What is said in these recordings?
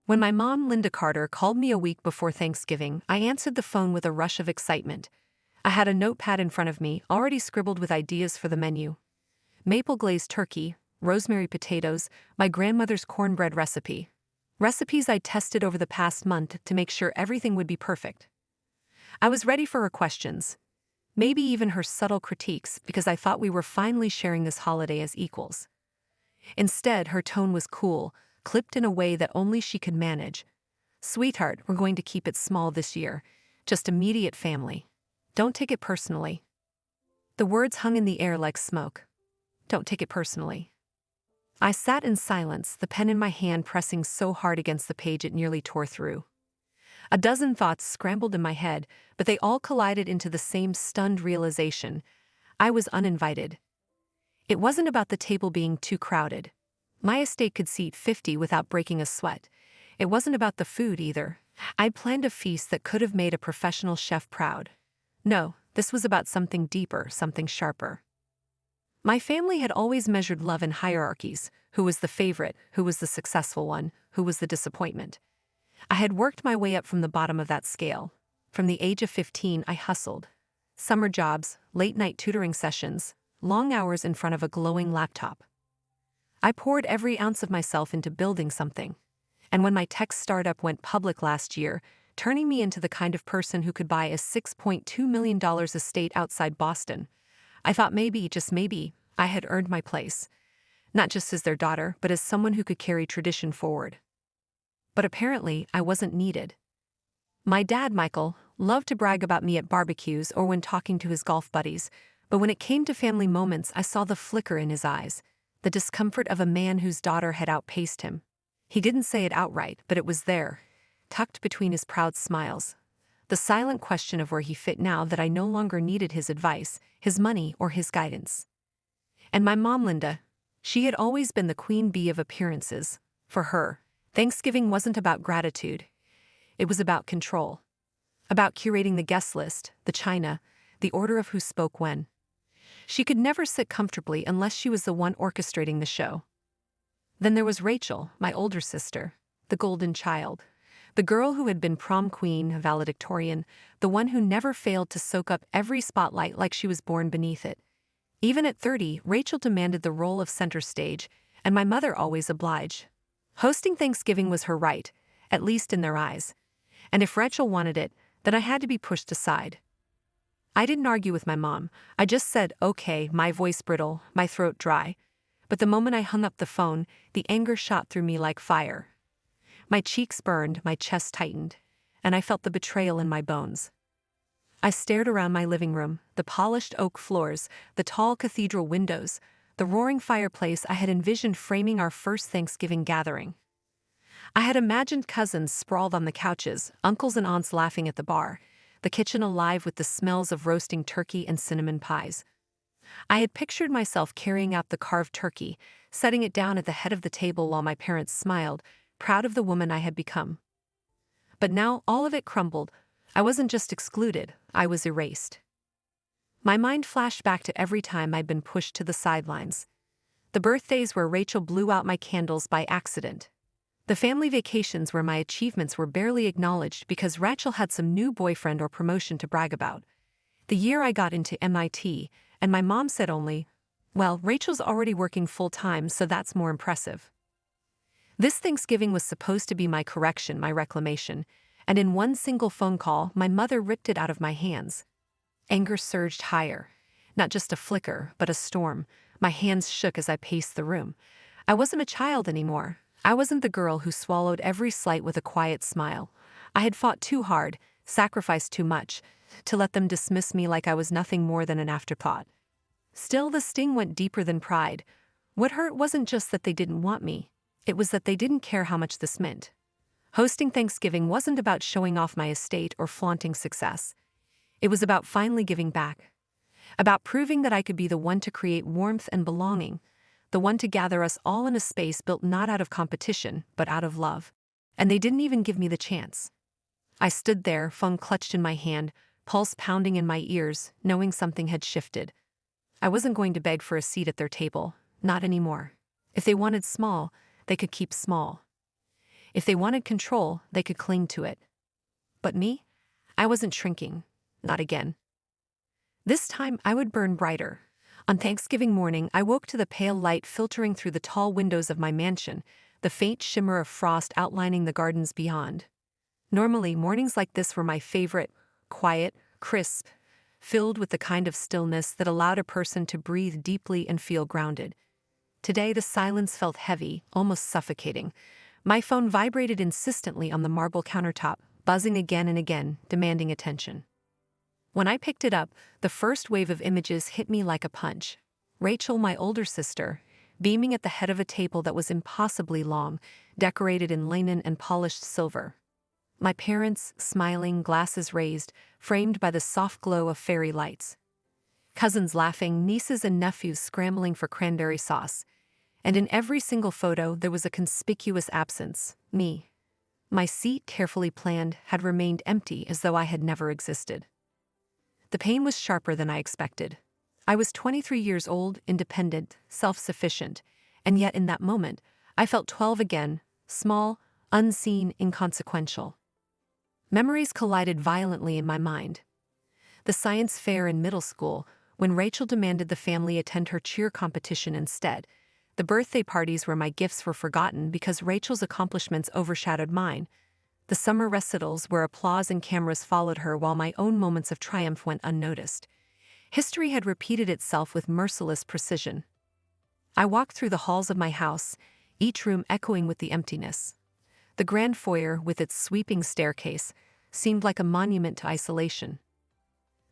When my mom, Linda Carter, called me a week before Thanksgiving, I answered the phone with a rush of excitement. I had a notepad in front of me, already scribbled with ideas for the menu. Maple glazed turkey, rosemary potatoes, my grandmother's cornbread recipe. Recipes I'd tested over the past month to make sure everything would be perfect. I was ready for her questions, maybe even her subtle critiques, because I thought we were finally sharing this holiday as equals. Instead, her tone was cool, clipped in a way that only she could manage. "Sweetheart, we're going to keep it small this year. Just immediate family. Don't take it personally." The words hung in the air like smoke. Don't take it personally. I sat in silence, the pen in my hand pressing so hard against the page it nearly tore through. A dozen thoughts scrambled in my head, but they all collided into the same stunned realization. I was uninvited. It wasn't about the table being too crowded. My estate could seat 50 without breaking a sweat. It wasn't about the food either. I'd planned a feast that could have made a professional chef proud. No, this was about something deeper, something sharper. My family had always measured love in hierarchies: who was the favorite, who was the successful one, who was the disappointment. I had worked my way up from the bottom of that scale. From the age of 15, I hustled. Summer jobs, late-night tutoring sessions, long hours in front of a glowing laptop. I poured every ounce of myself into building something. And when my tech startup went public last year, turning me into the kind of person who could buy a $6.2 million estate outside Boston, I thought maybe, just maybe, I had earned my place. Not just as their daughter, but as someone who could carry tradition forward. But apparently, I wasn't needed. My dad, Michael, loved to brag about me at barbecues or when talking to his golf buddies, but when it came to family moments, I saw the flicker in his eyes, the discomfort of a man whose daughter had outpaced him. He didn't say it outright, but it was there, tucked between his proud smiles. The silent question of where he fit now that I no longer needed his advice, his money, or his guidance. And my mom, Linda, she had always been the queen bee of appearances. For her, Thanksgiving wasn't about gratitude. It was about control. About curating the guest list, the china, the order of who spoke when. She could never sit comfortably unless she was the one orchestrating the show. Then there was Rachel, my older sister, the golden child. The girl who had been prom queen, valedictorian, the one who never failed to soak up every spotlight like she was born beneath it. Even at 30, Rachel demanded the role of center stage, and my mother always obliged. Hosting Thanksgiving was her right, at least in their eyes. And if Rachel wanted it, then I had to be pushed aside. I didn't argue with my mom. I just said, okay, my voice brittle, my throat dry. But the moment I hung up the phone, the anger shot through me like fire. My cheeks burned, my chest tightened, and I felt the betrayal in my bones. I stared around my living room, the polished oak floors, the tall cathedral windows, the roaring fireplace I had envisioned framing our first Thanksgiving gathering. I had imagined cousins sprawled on the couches, uncles and aunts laughing at the bar, the kitchen alive with the smells of roasting turkey and cinnamon pies. I had pictured myself carrying out the carved turkey, setting it down at the head of the table while my parents smiled, proud of the woman I had become. But now all of it crumbled. I wasn't just excluded, I was erased. My mind flashed back to every time I'd been pushed to the sidelines. The birthdays where Rachel blew out my candles by accident. The family vacations where my achievements were barely acknowledged because Rachel had some new boyfriend or promotion to brag about. The year I got into MIT, and my mom said only, "Well, Rachel's already working full-time, so that's more impressive." This Thanksgiving was supposed to be my correction, my reclamation, and in one single phone call, my mother ripped it out of my hands. Anger surged higher. Not just a flicker, but a storm. My hands shook as I paced the room. I wasn't a child anymore. I wasn't the girl who swallowed every slight with a quiet smile. I had fought too hard, sacrificed too much, to let them dismiss me like I was nothing more than an afterthought. Still, the sting went deeper than pride. What hurt wasn't just that they didn't want me. It was that they didn't care how much this meant. Hosting Thanksgiving wasn't about showing off my estate or flaunting success. It was about finally giving back. About proving that I could be the one to create warmth and belonging, the one to gather us all in a space built not out of competition, but out of love. And they didn't even give me the chance. I stood there, phone clutched in my hand, pulse pounding in my ears, knowing something had shifted. I wasn't going to beg for a seat at their table, not anymore. If they wanted small, they could keep small. If they wanted control, they could cling to it. But me? I wasn't shrinking. Not again. This time, I would burn brighter. On Thanksgiving morning, I woke to the pale light filtering through the tall windows of my mansion, the faint shimmer of frost outlining the gardens beyond. Normally, mornings like this were my favorite, quiet, crisp, filled with the kind of stillness that allowed a person to breathe deeply and feel grounded. Today, the silence felt heavy, almost suffocating. My phone vibrated insistently on the marble countertop, buzzing again and again, demanding attention. When I picked it up, the first wave of images hit me like a punch. Rachel, my older sister, beaming at the head of a table that was impossibly long, decorated in linen and polished silver. My parents, smiling, glasses raised, framed by the soft glow of fairy lights. Cousins laughing, nieces and nephews scrambling for cranberry sauce. And in every single photo, there was a conspicuous absence: me. My seat, carefully planned, had remained empty as though I had never existed. The pain was sharper than I expected. I was 23 years old, independent, self-sufficient, and yet in that moment, I felt 12 again, small, unseen, inconsequential. Memories collided violently in my mind. The science fair in middle school, when Rachel demanded the family attend her cheer competition instead. The birthday parties where my gifts were forgotten because Rachel's accomplishments overshadowed mine. The summer recitals where applause and cameras followed her while my own moments of triumph went unnoticed. History had repeated itself with merciless precision. I walked through the halls of my house, each room echoing with the emptiness. The grand foyer, with its sweeping staircase, seemed like a monument to isolation.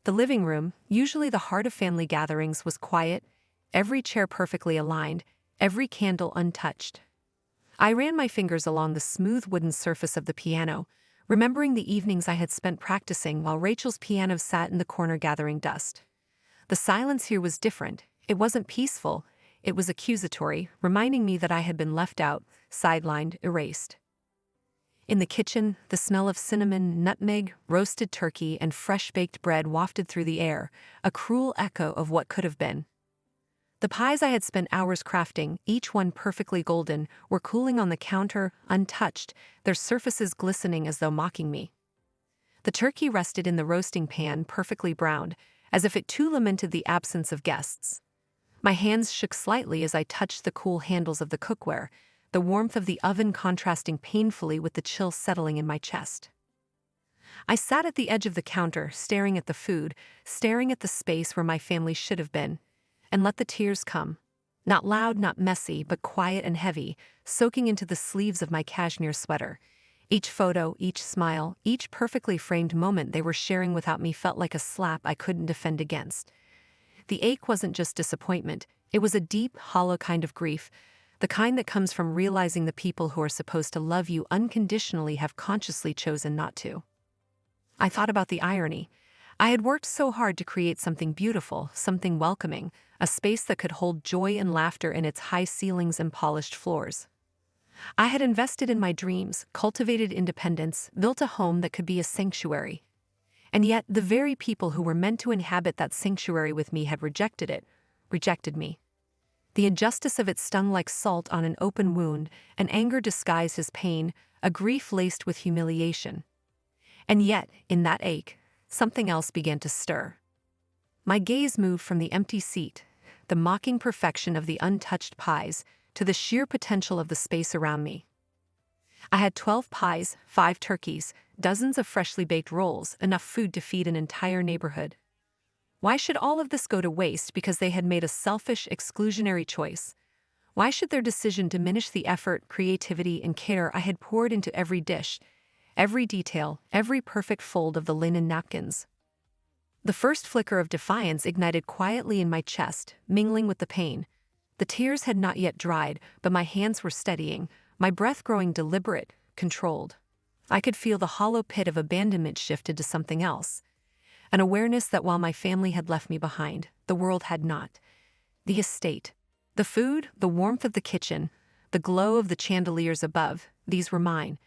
The living room, usually the heart of family gatherings, was quiet, every chair perfectly aligned, every candle untouched. I ran my fingers along the smooth wooden surface of the piano, remembering the evenings I had spent practicing while Rachel's piano sat in the corner gathering dust. The silence here was different. It wasn't peaceful, it was accusatory, reminding me that I had been left out, sidelined, erased. In the kitchen, the smell of cinnamon, nutmeg, roasted turkey, and fresh-baked bread wafted through the air, a cruel echo of what could have been. The pies I had spent hours crafting, each one perfectly golden, were cooling on the counter, untouched, their surfaces glistening as though mocking me. The turkey rested in the roasting pan, perfectly browned, as if it too lamented the absence of guests. My hands shook slightly as I touched the cool handles of the cookware, the warmth of the oven contrasting painfully with the chill settling in my chest. I sat at the edge of the counter, staring at the food, staring at the space where my family should have been, and let the tears come. Not loud, not messy, but quiet and heavy, soaking into the sleeves of my cashmere sweater. Each photo, each smile, each perfectly framed moment they were sharing without me felt like a slap I couldn't defend against. The ache wasn't just disappointment, it was a deep, hollow kind of grief, the kind that comes from realizing the people who are supposed to love you unconditionally have consciously chosen not to. I thought about the irony. I had worked so hard to create something beautiful, something welcoming, a space that could hold joy and laughter in its high ceilings and polished floors. I had invested in my dreams, cultivated independence, built a home that could be a sanctuary. And yet, the very people who were meant to inhabit that sanctuary with me had rejected it, rejected me. The injustice of it stung like salt on an open wound, an anger disguised as pain, a grief laced with humiliation. And yet, in that ache, something else began to stir. My gaze moved from the empty seat, the mocking perfection of the untouched pies, to the sheer potential of the space around me. I had 12 pies, 5 turkeys, dozens of freshly baked rolls, enough food to feed an entire neighborhood. Why should all of this go to waste because they had made a selfish, exclusionary choice? Why should their decision diminish the effort, creativity, and care I had poured into every dish, every detail, every perfect fold of the linen napkins? The first flicker of defiance ignited quietly in my chest, mingling with the pain. The tears had not yet dried, but my hands were steadying, my breath growing deliberate, controlled. I could feel the hollow pit of abandonment shifted to something else. An awareness that while my family had left me behind, the world had not. The estate, the food, the warmth of the kitchen, the glow of the chandeliers above, these were mine,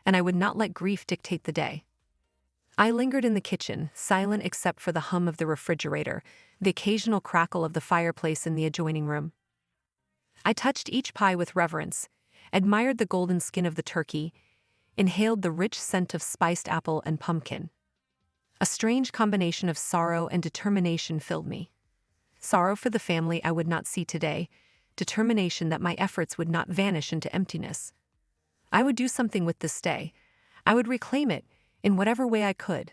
and I would not let grief dictate the day. I lingered in the kitchen, silent except for the hum of the refrigerator, the occasional crackle of the fireplace in the adjoining room. I touched each pie with reverence, admired the golden skin of the turkey, inhaled the rich scent of spiced apple and pumpkin. A strange combination of sorrow and determination filled me. Sorrow for the family I would not see today, determination that my efforts would not vanish into emptiness. I would do something with this day. I would reclaim it, in whatever way I could.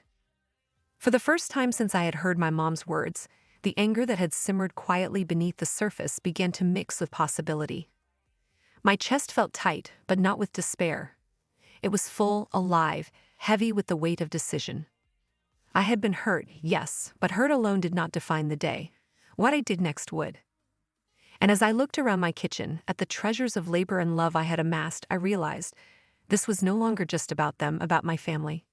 For the first time since I had heard my mom's words, the anger that had simmered quietly beneath the surface began to mix with possibility. My chest felt tight, but not with despair. It was full, alive, heavy with the weight of decision. I had been hurt, yes, but hurt alone did not define the day. What I did next would. And as I looked around my kitchen, at the treasures of labor and love I had amassed, I realized this was no longer just about them, about my family.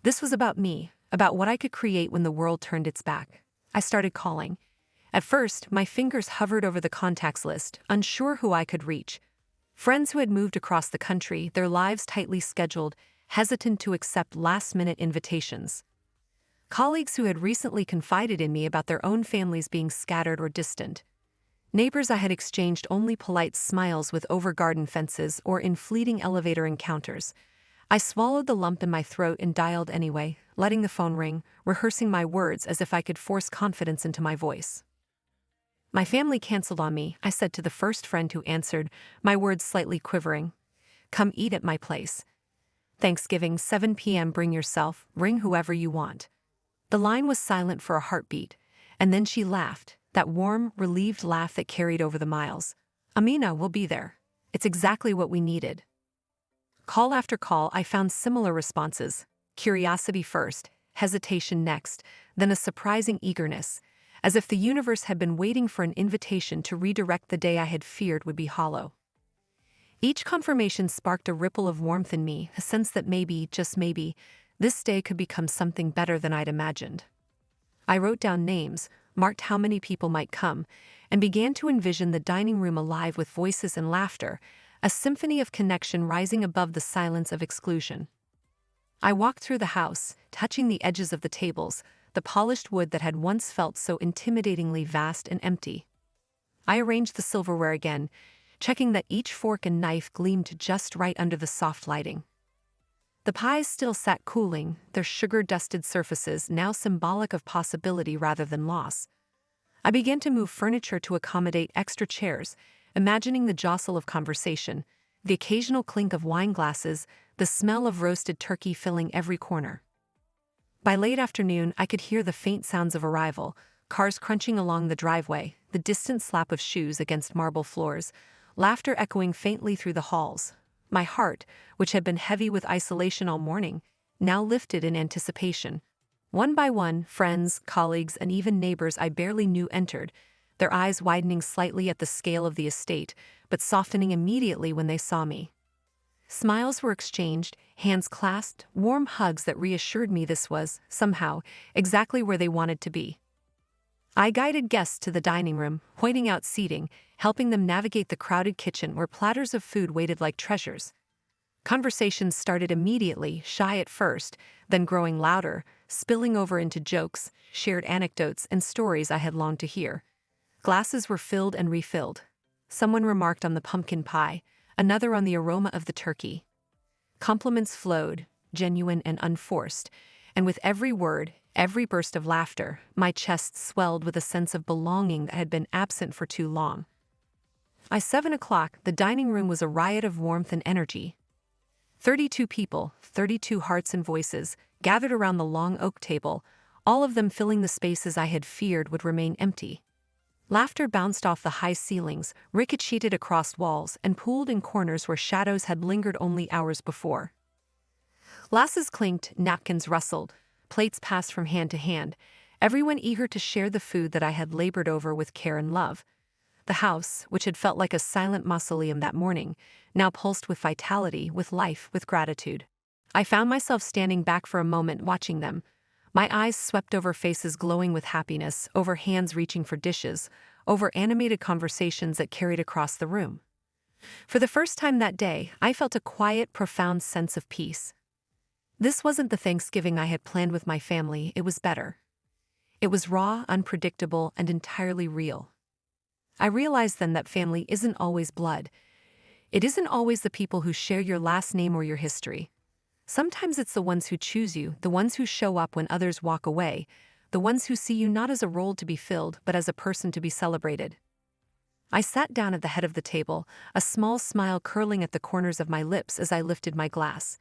This was about me, about what I could create when the world turned its back. I started calling. At first, my fingers hovered over the contacts list, unsure who I could reach. Friends who had moved across the country, their lives tightly scheduled, hesitant to accept last-minute invitations. Colleagues who had recently confided in me about their own families being scattered or distant. Neighbors I had exchanged only polite smiles with over garden fences or in fleeting elevator encounters. I swallowed the lump in my throat and dialed anyway, letting the phone ring, rehearsing my words as if I could force confidence into my voice. "My family canceled on me," I said to the first friend who answered, my words slightly quivering. "Come eat at my place. Thanksgiving, 7 p.m. Bring yourself, bring whoever you want." The line was silent for a heartbeat, and then she laughed, that warm, relieved laugh that carried over the miles. "Amina, we'll be there. It's exactly what we needed." Call after call, I found similar responses. Curiosity first, hesitation next, then a surprising eagerness, as if the universe had been waiting for an invitation to redirect the day I had feared would be hollow. Each confirmation sparked a ripple of warmth in me, a sense that maybe, just maybe, this day could become something better than I'd imagined. I wrote down names, marked how many people might come, and began to envision the dining room alive with voices and laughter, a symphony of connection rising above the silence of exclusion. I walked through the house, touching the edges of the tables, the polished wood that had once felt so intimidatingly vast and empty. I arranged the silverware again, checking that each fork and knife gleamed just right under the soft lighting. The pies still sat cooling, their sugar-dusted surfaces now symbolic of possibility rather than loss. I began to move furniture to accommodate extra chairs, imagining the jostle of conversation, the occasional clink of wine glasses, the smell of roasted turkey filling every corner. By late afternoon, I could hear the faint sounds of arrival, cars crunching along the driveway, the distant slap of shoes against marble floors, laughter echoing faintly through the halls. My heart, which had been heavy with isolation all morning, now lifted in anticipation. One by one, friends, colleagues, and even neighbors I barely knew entered, their eyes widening slightly at the scale of the estate, but softening immediately when they saw me. Smiles were exchanged, hands clasped, warm hugs that reassured me this was, somehow, exactly where they wanted to be. I guided guests to the dining room, pointing out seating, helping them navigate the crowded kitchen where platters of food waited like treasures. Conversations started immediately, shy at first, then growing louder, spilling over into jokes, shared anecdotes, and stories I had longed to hear. Glasses were filled and refilled. Someone remarked on the pumpkin pie, another on the aroma of the turkey. Compliments flowed, genuine and unforced, and with every word, every burst of laughter, my chest swelled with a sense of belonging that had been absent for too long. By 7 o'clock, the dining room was a riot of warmth and energy. 32 people, 32 hearts and voices, gathered around the long oak table, all of them filling the spaces I had feared would remain empty. Laughter bounced off the high ceilings, ricocheted across walls, and pooled in corners where shadows had lingered only hours before. Glasses clinked, napkins rustled, plates passed from hand to hand, everyone eager to share the food that I had labored over with care and love. The house, which had felt like a silent mausoleum that morning, now pulsed with vitality, with life, with gratitude. I found myself standing back for a moment watching them. My eyes swept over faces glowing with happiness, over hands reaching for dishes, over animated conversations that carried across the room. For the first time that day, I felt a quiet, profound sense of peace. This wasn't the Thanksgiving I had planned with my family, it was better. It was raw, unpredictable, and entirely real. I realized then that family isn't always blood. It isn't always the people who share your last name or your history. Sometimes it's the ones who choose you, the ones who show up when others walk away, the ones who see you not as a role to be filled but as a person to be celebrated. I sat down at the head of the table, a small smile curling at the corners of my lips as I lifted my glass.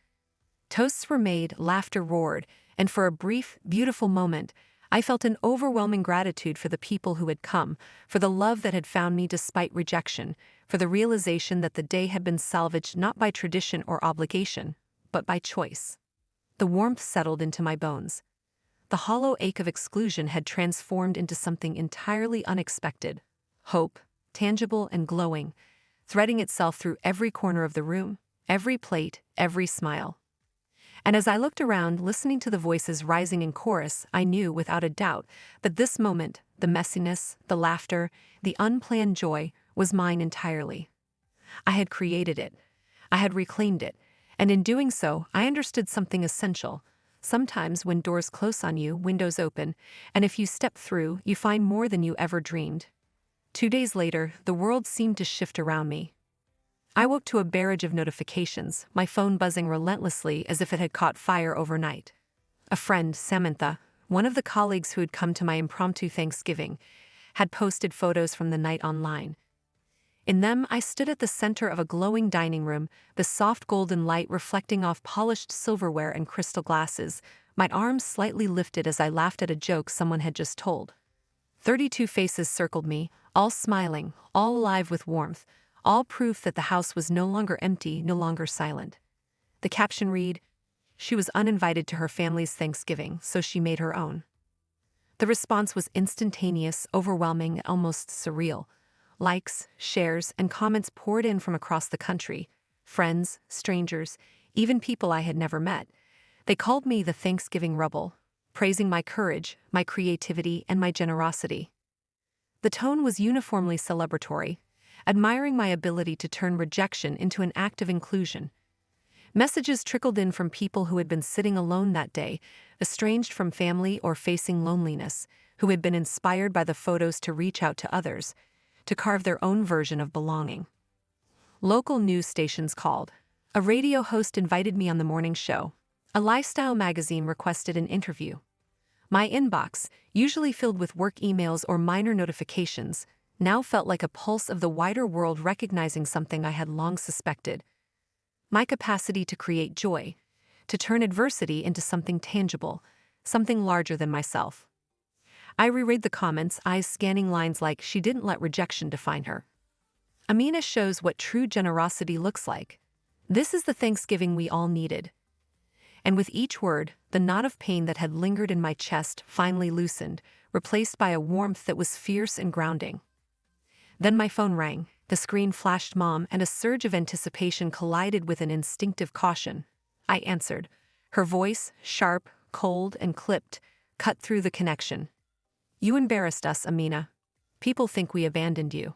Toasts were made, laughter roared, and for a brief, beautiful moment, I felt an overwhelming gratitude for the people who had come, for the love that had found me despite rejection, for the realization that the day had been salvaged not by tradition or obligation, but by choice. The warmth settled into my bones. The hollow ache of exclusion had transformed into something entirely unexpected: hope, tangible and glowing, threading itself through every corner of the room, every plate, every smile. And as I looked around, listening to the voices rising in chorus, I knew without a doubt that this moment, the messiness, the laughter, the unplanned joy, was mine entirely. I had created it. I had reclaimed it. And in doing so, I understood something essential. Sometimes when doors close on you, windows open, and if you step through, you find more than you ever dreamed. 2 days later, the world seemed to shift around me. I woke to a barrage of notifications, my phone buzzing relentlessly as if it had caught fire overnight. A friend, Samantha, one of the colleagues who had come to my impromptu Thanksgiving, had posted photos from the night online. In them, I stood at the center of a glowing dining room, the soft golden light reflecting off polished silverware and crystal glasses, my arms slightly lifted as I laughed at a joke someone had just told. 32 faces circled me, all smiling, all alive with warmth, all proof that the house was no longer empty, no longer silent. The caption read, "She was uninvited to her family's Thanksgiving, so she made her own." The response was instantaneous, overwhelming, almost surreal. Likes, shares, and comments poured in from across the country. Friends, strangers, even people I had never met. They called me the Thanksgiving Rebel, praising my courage, my creativity, and my generosity. The tone was uniformly celebratory, admiring my ability to turn rejection into an act of inclusion. Messages trickled in from people who had been sitting alone that day, estranged from family or facing loneliness, who had been inspired by the photos to reach out to others, to carve their own version of belonging. Local news stations called. A radio host invited me on the morning show. A lifestyle magazine requested an interview. My inbox, usually filled with work emails or minor notifications, now felt like a pulse of the wider world recognizing something I had long suspected. My capacity to create joy, to turn adversity into something tangible, something larger than myself. I reread the comments, eyes scanning lines like, "She didn't let rejection define her." Amina shows what true generosity looks like. This is the Thanksgiving we all needed. And with each word, the knot of pain that had lingered in my chest finally loosened, replaced by a warmth that was fierce and grounding. Then my phone rang, the screen flashed Mom, and a surge of anticipation collided with an instinctive caution. I answered. Her voice, sharp, cold, and clipped, cut through the connection. "You embarrassed us, Amina. People think we abandoned you."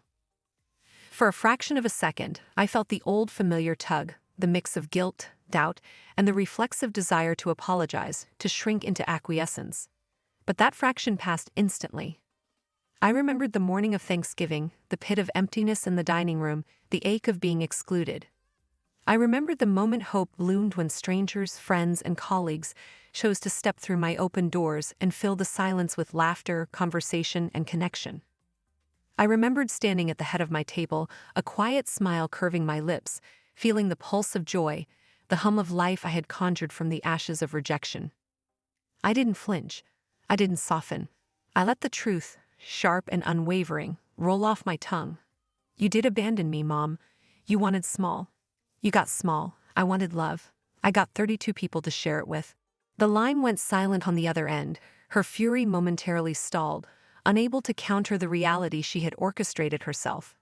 For a fraction of a second, I felt the old familiar tug, the mix of guilt, doubt, and the reflexive desire to apologize, to shrink into acquiescence. But that fraction passed instantly. I remembered the morning of Thanksgiving, the pit of emptiness in the dining room, the ache of being excluded. I remembered the moment hope loomed when strangers, friends, and colleagues chose to step through my open doors and fill the silence with laughter, conversation, and connection. I remembered standing at the head of my table, a quiet smile curving my lips, feeling the pulse of joy, the hum of life I had conjured from the ashes of rejection. I didn't flinch. I didn't soften. I let the truth, sharp and unwavering, roll off my tongue. "You did abandon me, Mom. You wanted small. You got small. I wanted love. I got 32 people to share it with." The line went silent on the other end, her fury momentarily stalled, unable to counter the reality she had orchestrated herself.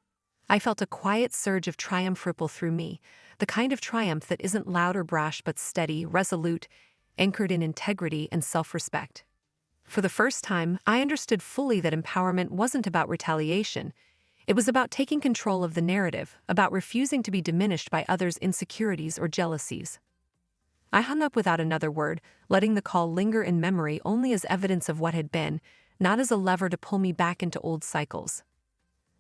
I felt a quiet surge of triumph ripple through me, the kind of triumph that isn't loud or brash but steady, resolute, anchored in integrity and self-respect. For the first time, I understood fully that empowerment wasn't about retaliation. It was about taking control of the narrative, about refusing to be diminished by others' insecurities or jealousies. I hung up without another word, letting the call linger in memory only as evidence of what had been, not as a lever to pull me back into old cycles.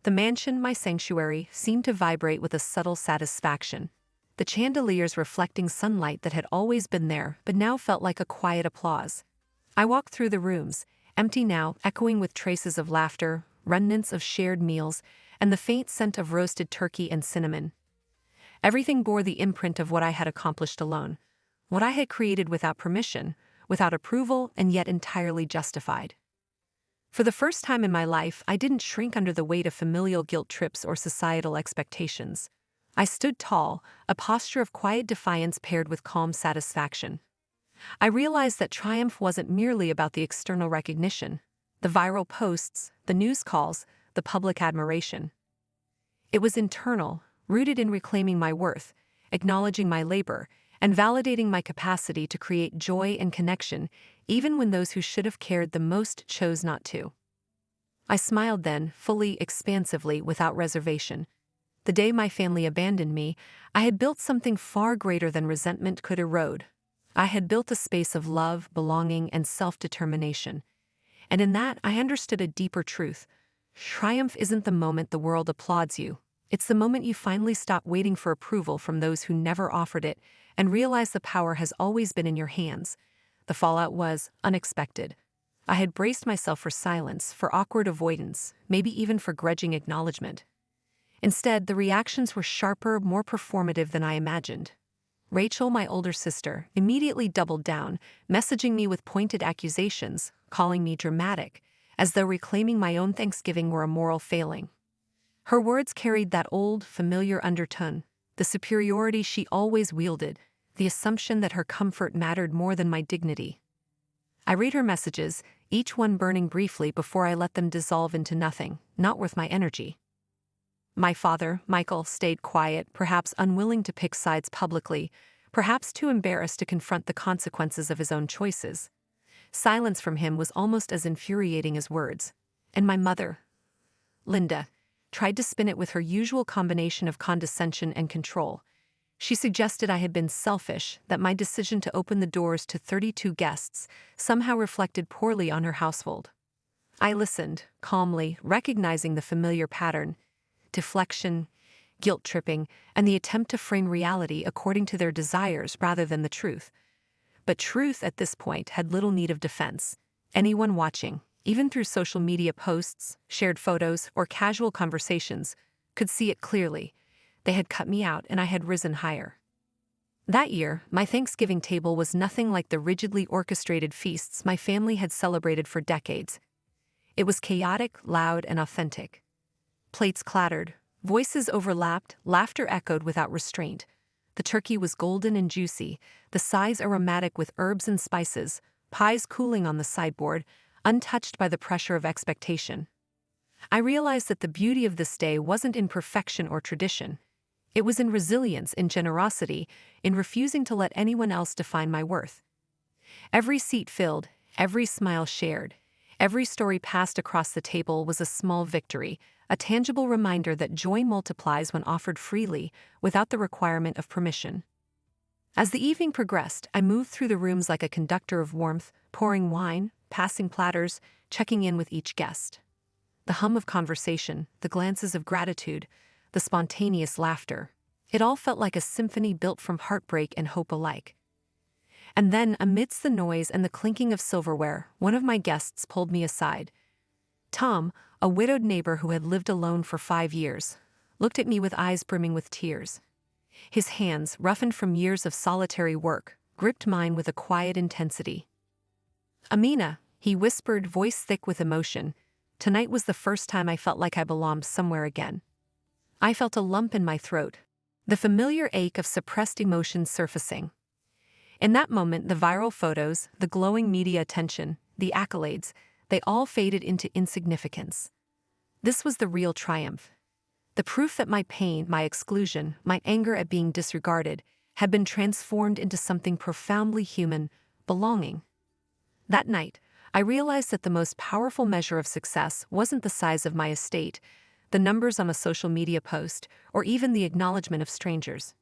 The mansion, my sanctuary, seemed to vibrate with a subtle satisfaction. the chandeliers reflecting sunlight that had always been there but now felt like a quiet applause. I walked through the rooms, empty now, echoing with traces of laughter, remnants of shared meals, and the faint scent of roasted turkey and cinnamon. Everything bore the imprint of what I had accomplished alone, what I had created without permission, without approval, and yet entirely justified. For the first time in my life, I didn't shrink under the weight of familial guilt trips or societal expectations. I stood tall, a posture of quiet defiance paired with calm satisfaction. I realized that triumph wasn't merely about the external recognition, the viral posts, the news calls, the public admiration. It was internal, rooted in reclaiming my worth, acknowledging my labor, and validating my capacity to create joy and connection, even when those who should have cared the most chose not to. I smiled then, fully, expansively, without reservation. The day my family abandoned me, I had built something far greater than resentment could erode. I had built a space of love, belonging, and self-determination. And in that, I understood a deeper truth. Triumph isn't the moment the world applauds you. It's the moment you finally stop waiting for approval from those who never offered it and realize the power has always been in your hands. The fallout was unexpected. I had braced myself for silence, for awkward avoidance, maybe even for grudging acknowledgement. Instead, the reactions were sharper, more performative than I imagined. Rachel, my older sister, immediately doubled down, messaging me with pointed accusations, calling me dramatic, as though reclaiming my own Thanksgiving were a moral failing. Her words carried that old, familiar undertone, the superiority she always wielded, the assumption that her comfort mattered more than my dignity. I read her messages, each one burning briefly before I let them dissolve into nothing, not worth my energy. My father, Michael, stayed quiet, perhaps unwilling to pick sides publicly, perhaps too embarrassed to confront the consequences of his own choices. Silence from him was almost as infuriating as words. And my mother, Linda, tried to spin it with her usual combination of condescension and control. She suggested I had been selfish, that my decision to open the doors to 32 guests somehow reflected poorly on her household. I listened, calmly, recognizing the familiar pattern: deflection, guilt-tripping, and the attempt to frame reality according to their desires rather than the truth. But truth at this point had little need of defense. Anyone watching, even through social media posts, shared photos, or casual conversations, could see it clearly. They had cut me out and I had risen higher. That year, my Thanksgiving table was nothing like the rigidly orchestrated feasts my family had celebrated for decades. It was chaotic, loud, and authentic. Plates clattered, voices overlapped, laughter echoed without restraint. The turkey was golden and juicy, the sides aromatic with herbs and spices, pies cooling on the sideboard, untouched by the pressure of expectation. I realized that the beauty of this day wasn't in perfection or tradition. It was in resilience, in generosity, in refusing to let anyone else define my worth. Every seat filled, every smile shared, every story passed across the table was a small victory, a tangible reminder that joy multiplies when offered freely, without the requirement of permission. As the evening progressed, I moved through the rooms like a conductor of warmth, pouring wine, passing platters, checking in with each guest. The hum of conversation, the glances of gratitude, the spontaneous laughter. It all felt like a symphony built from heartbreak and hope alike. And then, amidst the noise and the clinking of silverware, one of my guests pulled me aside. Tom, a widowed neighbor who had lived alone for 5 years, looked at me with eyes brimming with tears. His hands, roughened from years of solitary work, gripped mine with a quiet intensity. "Amina," he whispered, voice thick with emotion, "tonight was the first time I felt like I belonged somewhere again." I felt a lump in my throat, the familiar ache of suppressed emotions surfacing. In that moment, the viral photos, the glowing media attention, the accolades, they all faded into insignificance. This was the real triumph. The proof that my pain, my exclusion, my anger at being disregarded, had been transformed into something profoundly human, belonging. That night, I realized that the most powerful measure of success wasn't the size of my estate, the numbers on a social media post, or even the acknowledgement of strangers.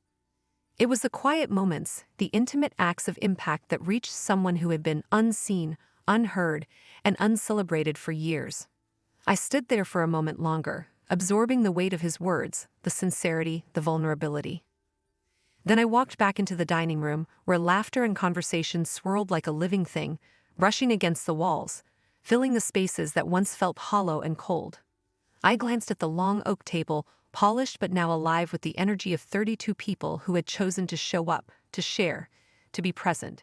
It was the quiet moments, the intimate acts of impact that reached someone who had been unseen, unheard, and uncelebrated for years. I stood there for a moment longer, absorbing the weight of his words, the sincerity, the vulnerability. Then I walked back into the dining room, where laughter and conversation swirled like a living thing, brushing against the walls, filling the spaces that once felt hollow and cold. I glanced at the long oak table, polished but now alive with the energy of 32 people who had chosen to show up, to share, to be present.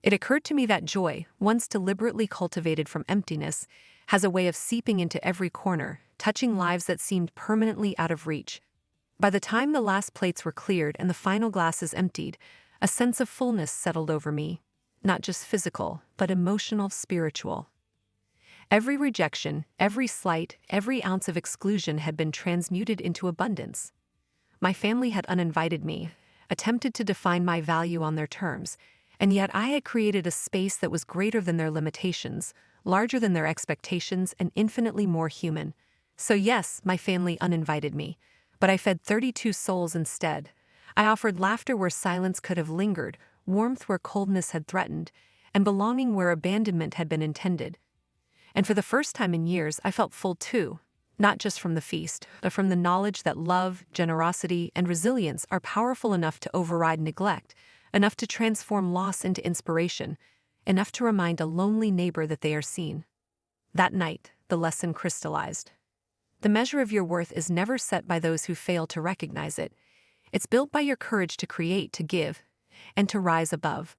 It occurred to me that joy, once deliberately cultivated from emptiness, has a way of seeping into every corner, touching lives that seemed permanently out of reach. By the time the last plates were cleared and the final glasses emptied, a sense of fullness settled over me. Not just physical, but emotional, spiritual. Every rejection, every slight, every ounce of exclusion had been transmuted into abundance. My family had uninvited me, attempted to define my value on their terms, and yet I had created a space that was greater than their limitations, larger than their expectations, and infinitely more human. So yes, my family uninvited me, but I fed 32 souls instead. I offered laughter where silence could have lingered, warmth where coldness had threatened, and belonging where abandonment had been intended. And for the first time in years, I felt full too, not just from the feast, but from the knowledge that love, generosity, and resilience are powerful enough to override neglect, enough to transform loss into inspiration, enough to remind a lonely neighbor that they are seen. That night, the lesson crystallized. The measure of your worth is never set by those who fail to recognize it. It's built by your courage to create, to give, and to rise above.